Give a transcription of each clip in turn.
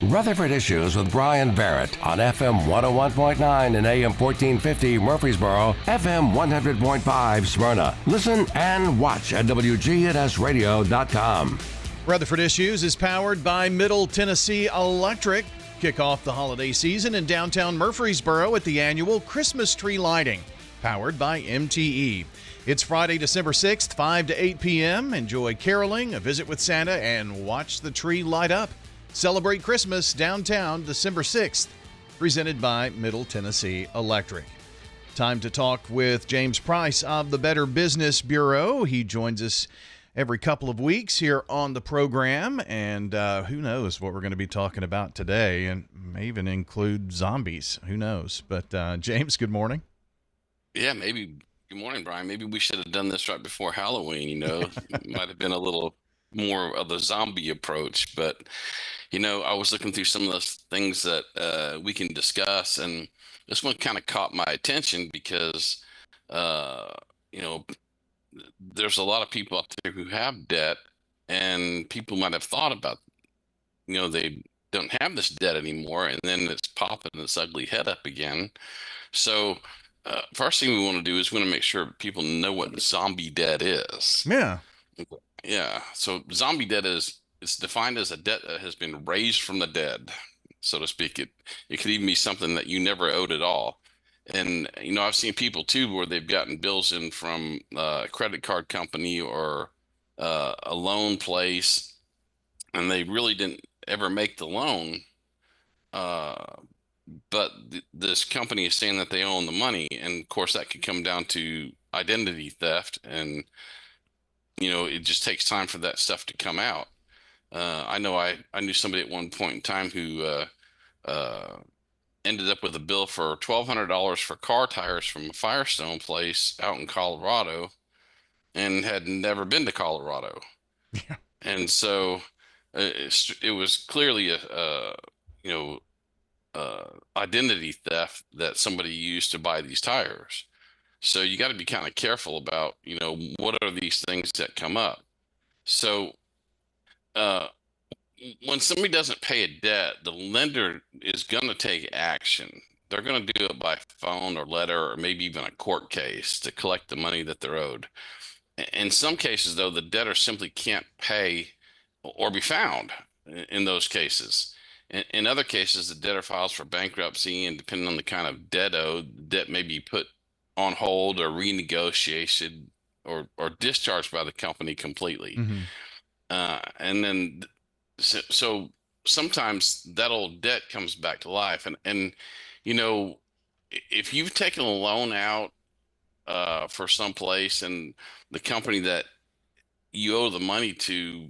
Rutherford Issues with Bryan Barrett on FM 101.9 and AM 1450 Murfreesboro, FM 100.5 Smyrna. Listen and watch at WGNSradio.com. Rutherford Issues is powered by Middle Tennessee Electric. Kick off the holiday season in downtown Murfreesboro at the annual Christmas tree lighting, powered by MTE. It's Friday, December 6th, 5 to 8 p.m. Enjoy caroling, a visit with Santa, and watch the tree light up. Celebrate Christmas downtown December 6th, presented by Middle Tennessee Electric. Time to talk with James Price of the Better Business Bureau. He joins us every couple of weeks here on the program, and who knows what we're going to be talking about today, and may even include zombies. Who knows? But James, good morning. Yeah, maybe. Good morning, Brian. Maybe we should have done this right before Halloween. Might have been a little more of the zombie approach, but I was looking through some of the things that we can discuss, and this one kind of caught my attention because, there's a lot of people out there who have debt, and people might have thought about, they don't have this debt anymore, and then it's popping its ugly head up again. So first thing we want to do is we want to make sure people know what zombie debt is. Yeah. Yeah. So zombie debt it's defined as a debt that has been raised from the dead, so to speak. It could even be something that you never owed at all. And, I've seen people too where they've gotten bills in from a credit card company or a loan place, and they really didn't ever make the loan. But this company is saying that they own the money. And of course that could come down to identity theft. And, it just takes time for that stuff to come out. I know I knew somebody at one point in time who ended up with a bill for $1,200 for car tires from a Firestone place out in Colorado, and had never been to Colorado. Yeah. And so it was clearly identity theft that somebody used to buy these tires. So you got to be kind of careful about, what are these things that come up. So when somebody doesn't pay a debt, the lender is going to take action. They're going to do it by phone or letter or maybe even a court case to collect the money that they're owed. In some cases, though, the debtor simply can't pay or be found in those cases. In other cases, the debtor files for bankruptcy, and depending on the kind of debt owed, the debt may be put on hold or renegotiated or discharged by the company completely. Mm-hmm. And then so sometimes that old debt comes back to life. And if you've taken a loan out for some place, and the company that you owe the money to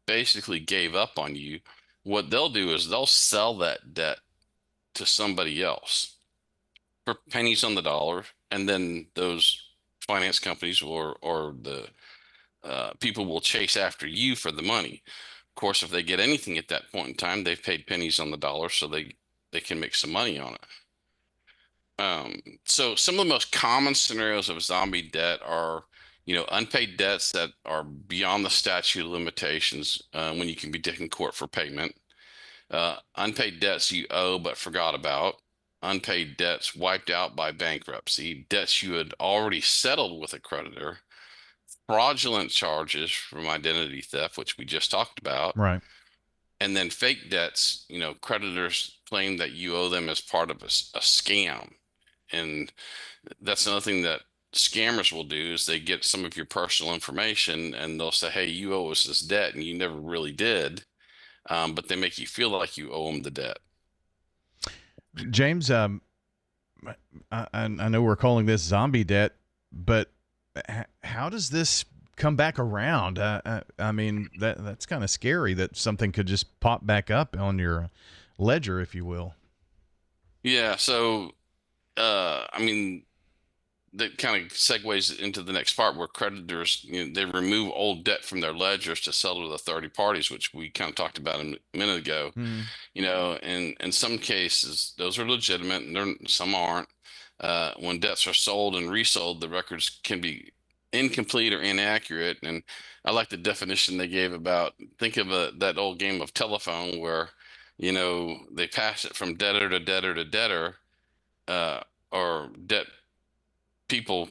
basically gave up on you, what they'll do is they'll sell that debt to somebody else for pennies on the dollar. And then those finance companies or the people will chase after you for the money. Of course, if they get anything at that point in time, they've paid pennies on the dollar, so they can make some money on it. So some of the most common scenarios of zombie debt are, unpaid debts that are beyond the statute of limitations when you can be taken to court for payment. Unpaid debts you owe but forgot about. Unpaid debts wiped out by bankruptcy. Debts you had already settled with a creditor. Fraudulent charges from identity theft, which we just talked about. Right. And then fake debts, creditors claim that you owe them as part of a scam. And that's another thing that scammers will do, is they get some of your personal information and they'll say, hey, you owe us this debt, and you never really did. But they make you feel like you owe them the debt. James, I know we're calling this zombie debt, but how does this come back around? I mean, that's kind of scary that something could just pop back up on your ledger, if you will. Yeah. So, that kind of segues into the next part, where creditors, they remove old debt from their ledgers to settle to the third parties, which we kind of talked about a minute ago. Mm. And in some cases, those are legitimate, and some aren't. When debts are sold and resold, the records can be incomplete or inaccurate. And I like the definition they gave about, think of that old game of telephone where They pass it from debtor to debtor to debtor, uh, or debt people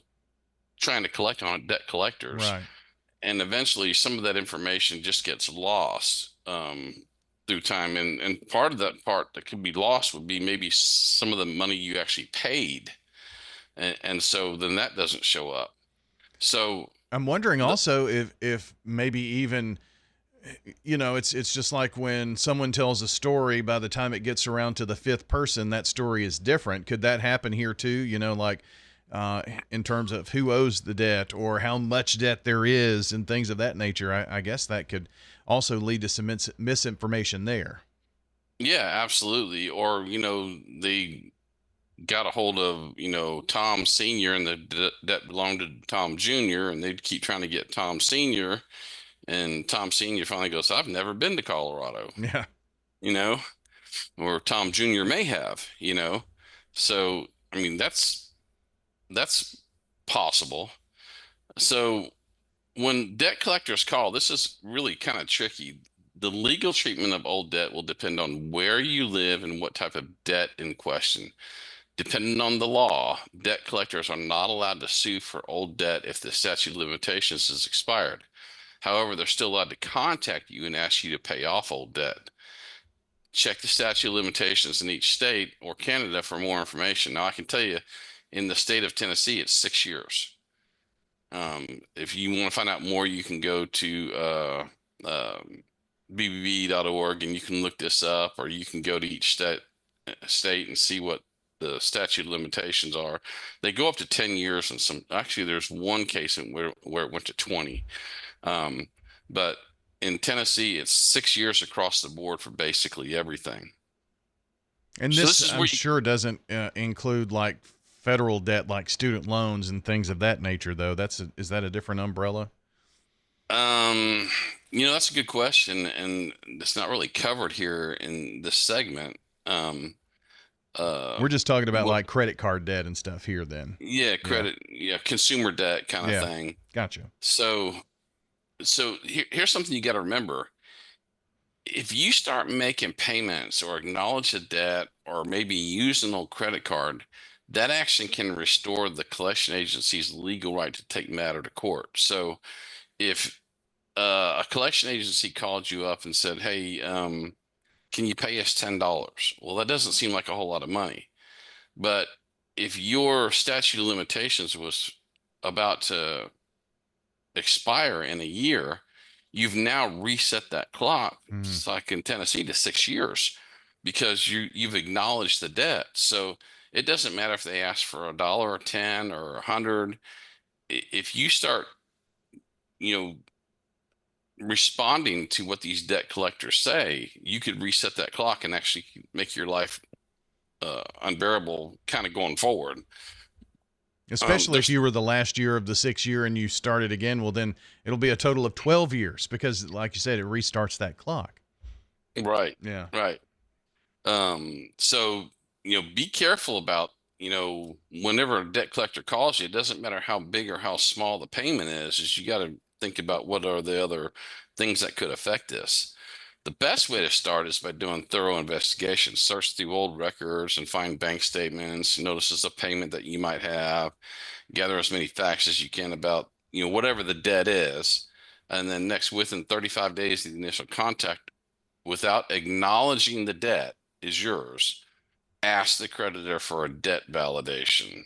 trying to collect on it, debt collectors. Right. And eventually some of that information just gets lost through time. And part of that could be lost would be maybe some of the money you actually paid. And so then that doesn't show up. So I'm wondering the, also if maybe even it's just like when someone tells a story, by the time it gets around to the fifth person, that story is different. Could that happen here too? Like in terms of who owes the debt or how much debt there is and things of that nature. I guess that could also lead to some misinformation there. yeah, absolutely. Or, they got a hold of, Tom Sr. and the debt belonged to Tom Jr. and they'd keep trying to get Tom Sr. And Tom Sr. finally goes, I've never been to Colorado, Yeah. you know, or Tom Jr. may have, So, I mean, that's possible. So when debt collectors call, this is really kind of tricky. The legal treatment of old debt will depend on where you live and what type of debt in question. Depending on the law, debt collectors are not allowed to sue for old debt if the statute of limitations is expired. However, they're still allowed to contact you and ask you to pay off old debt. Check the statute of limitations in each state or Canada for more information. Now, I can tell you in the state of Tennessee, it's 6 years. If you want to find out more, you can go to BBB.org and you can look this up, or you can go to each state and see what the statute of limitations are. They go up to 10 years, and actually there's one case where it went to 20. But in Tennessee, it's 6 years across the board for basically everything. And So this this, is I'm where sure, doesn't include like federal debt, like student loans and things of that nature, though. Is that a different umbrella? um, that's a good question, and it's not really covered here in this segment. Um, uh, We're just talking about what, like credit card debt and stuff here, then. yeah, Yeah. credit, yeah, consumer debt kind of Yeah. thing. Gotcha. So here's something you got to remember. If you start making payments or acknowledge a debt or maybe use an old credit card, that action can restore the collection agency's legal right to take matter to court. So if a collection agency called you up and said, "Hey, can you pay us $10?" Well, that doesn't seem like a whole lot of money. But if your statute of limitations was about to expire in a year, you've now reset that clock. Mm. It's like in Tennessee to 6 years because you've acknowledged the debt. So it doesn't matter if they ask for $1 or 10 or 100. If you start, you know, responding to what these debt collectors say, you could reset that clock and actually make your life unbearable kind of going forward. Especially if There's you were the last year of the 6 year and you started again, well, then it'll be a total of 12 years because, like you said, it restarts that clock. right, Yeah. right. So, be careful about, whenever a debt collector calls you, it doesn't matter how big or how small the payment is you got to think about what are the other things that could affect this. The best way to start is by doing thorough investigation. Search through old records and find bank statements, notices of payment that you might have, gather as many facts as you can about, whatever the debt is. And then next, within 35 days of the initial contact, without acknowledging the debt is yours, ask the creditor for a debt validation.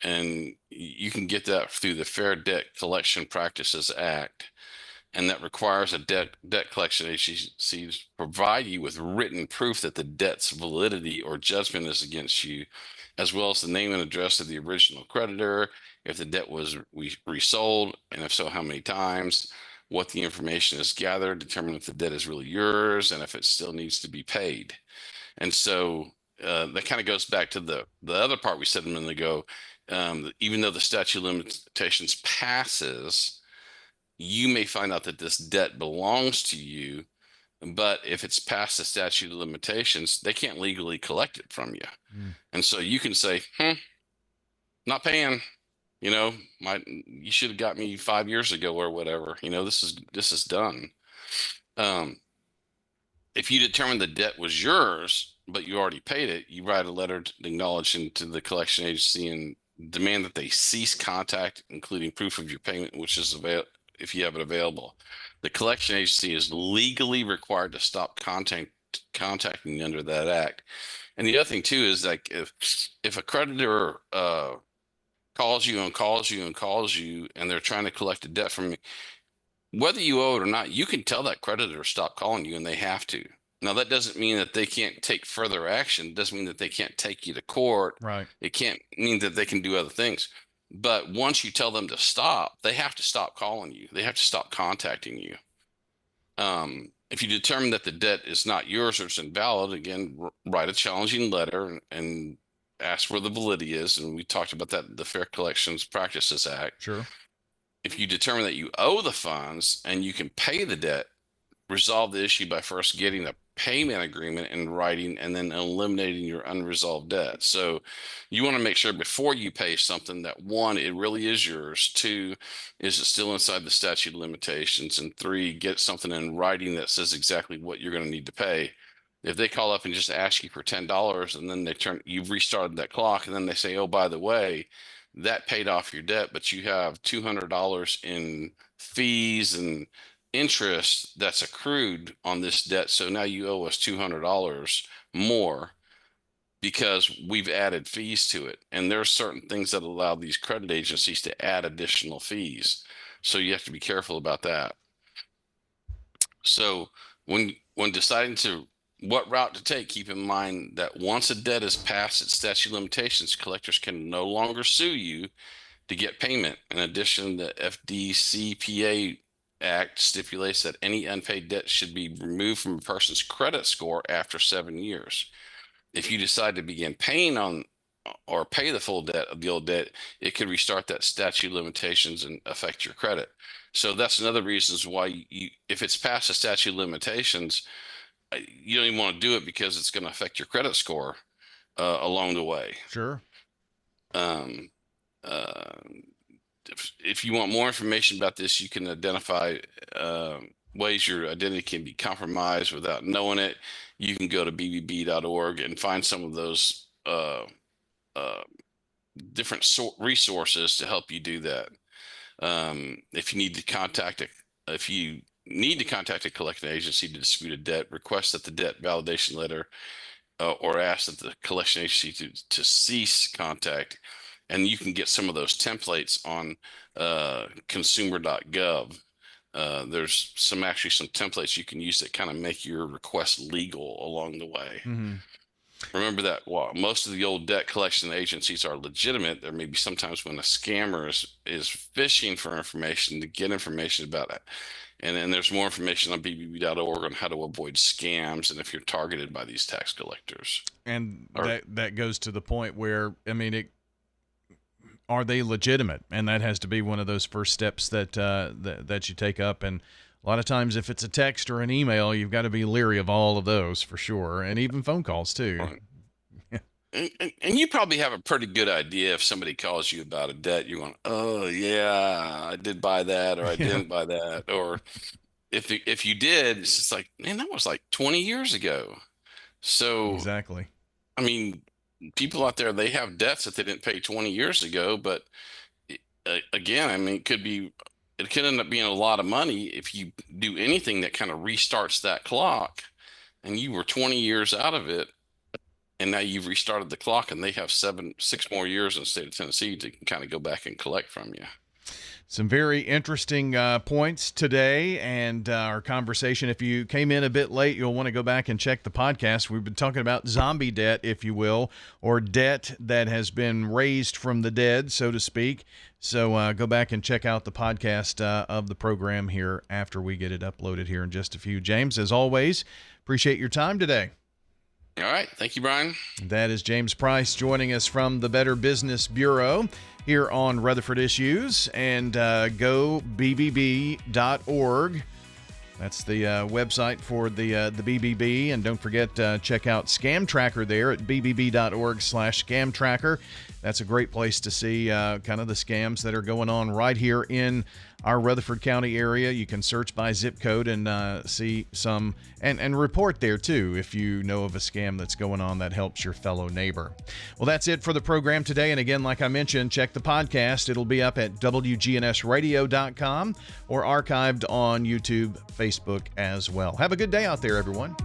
And you can get that through the Fair Debt Collection Practices Act. And that requires a debt collection agency to provide you with written proof that the debt's validity or judgment is against you, as well as the name and address of the original creditor, if the debt was resold, and if so, how many times, what the information is gathered, determine if the debt is really yours, and if it still needs to be paid. And so that kind of goes back to the other part we said a minute ago. Even though the statute of limitations passes, you may find out that this debt belongs to you, but if it's past the statute of limitations, they can't legally collect it from you. Mm. And so you can say, not paying, you should have got me 5 years ago or whatever. This is done. if you determine the debt was yours, but you already paid it, you write a letter acknowledging to the collection agency and demand that they cease contact, including proof of your payment, which is if you have it available. The collection agency is legally required to stop contacting you under that act. And the other thing too is like if a creditor calls you and calls you and calls you and they're trying to collect a debt from you, whether you owe it or not, you can tell that creditor to stop calling you, and they have to. Now, that doesn't mean that they can't take further action. It doesn't mean that they can't take you to court. Right. It can't mean that they can do other things. But once you tell them to stop, they have to stop calling you. They have to stop contacting you. If you determine that the debt is not yours or it's invalid, again, write a challenging letter and ask where the validity is. And we talked about that, the Fair Collections Practices Act. Sure. If you determine that you owe the funds and you can pay the debt, resolve the issue by first getting a payment agreement in writing and then eliminating your unresolved debt. So you want to make sure before you pay something that, one, it really is yours. Two, is it still inside the statute of limitations? And three, get something in writing that says exactly what you're going to need to pay. If they call up and just ask you for $10 and then you've restarted that clock and then they say, oh, by the way, that paid off your debt, but you have $200 in fees and interest that's accrued on this debt. So now you owe us $200 more because we've added fees to it. And there are certain things that allow these credit agencies to add additional fees. So you have to be careful about that. So when deciding what route to take, keep in mind that once a debt is past its statute of limitations, collectors can no longer sue you to get payment. In addition, the FDCPA Act stipulates that any unpaid debt should be removed from a person's credit score after 7 years. If you decide to begin paying on or pay the full debt of the old debt, it could restart that statute of limitations and affect your credit. So that's another reason why if it's past the statute of limitations, you don't even want to do it because it's going to affect your credit score along the way. Sure. If you want more information about this, you can identify ways your identity can be compromised without knowing it. You can go to BBB.org and find some of those different resources to help you do that. If you need to contact a collection agency to dispute a debt, request that the debt validation letter or ask that the collection agency to cease contact. And you can get some of those templates on consumer.gov. There's some templates you can use that kind of make your request legal along the way. Mm-hmm. Remember that while most of the old debt collection agencies are legitimate, there may be sometimes when a scammer is fishing for information to get information about it. And then there's more information on BBB.org on how to avoid scams and if you're targeted by these tax collectors. And that goes to the point where, I mean, are they legitimate? And that has to be one of those first steps that you take up. And a lot of times if it's a text or an email, you've got to be leery of all of those for sure. And even phone calls too. Right. And you probably have a pretty good idea if somebody calls you about a debt, you're going, oh yeah, I did buy that, or I didn't buy that. Or if you did, it's just like, man, that was like 20 years ago. So exactly. I mean, people out there, they have debts that they didn't pay 20 years ago, but again, I mean, it could end up being a lot of money if you do anything that kind of restarts that clock and you were 20 years out of it. And now you've restarted the clock and they have 6 more years in the state of Tennessee to kind of go back and collect from you. Some very interesting points today and our conversation. If you came in a bit late, you'll want to go back and check the podcast. We've been talking about zombie debt, if you will, or debt that has been raised from the dead, so to speak. So go back and check out the podcast of the program here after we get it uploaded here in just a few. James, as always, appreciate your time today. All right. Thank you, Brian. That is James Price joining us from the Better Business Bureau here on Rutherford Issues. And go BBB.org. That's the website for the BBB. And don't forget, check out Scam Tracker there at BBB.org/Scam Tracker. That's a great place to see kind of the scams that are going on right here in our Rutherford County area. You can search by zip code and see some and report there too if you know of a scam that's going on that helps your fellow neighbor. Well, that's it for the program today. And again, like I mentioned, check the podcast. It'll be up at WGNSradio.com or archived on YouTube, Facebook as well. Have a good day out there, everyone.